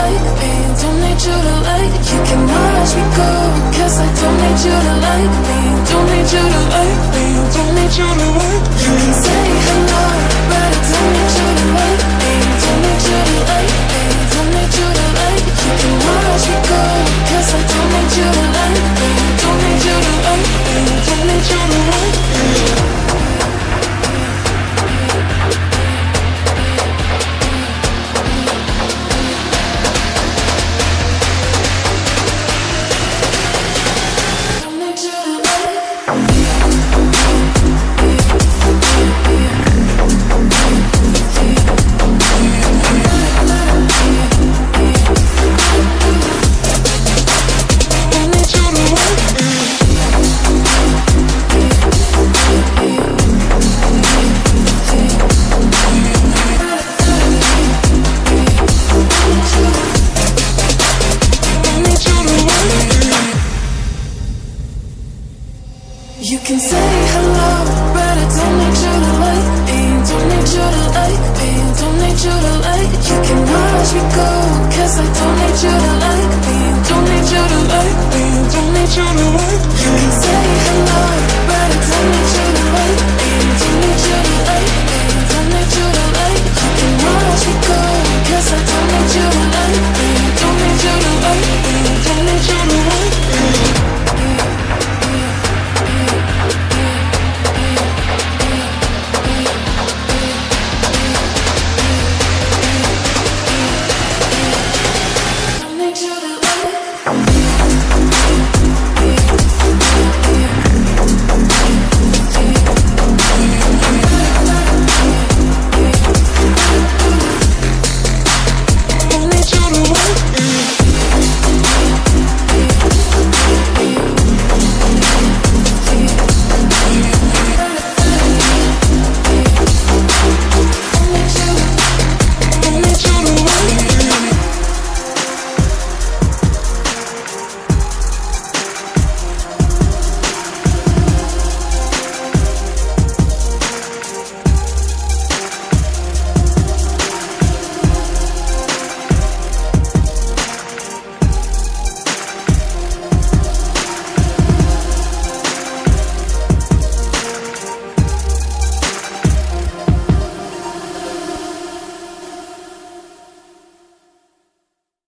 like me, don't need you to like. You can watch me go, cause I don't need you to like me, don't need you to like me, don't need you to like. You can say hello, but I don't need you to like me, don't need you to like me, don't need you to like. You can watch me go, cause I don't need you to like me, don't need you to like me, don't need you to like me. You can say hello, but I don't need you to like me, don't need you to like me, don't need you to like. You can watch me go, cause I don't need you to like me, don't need you to like me, don't need you to like. You can say hello, but I don't need you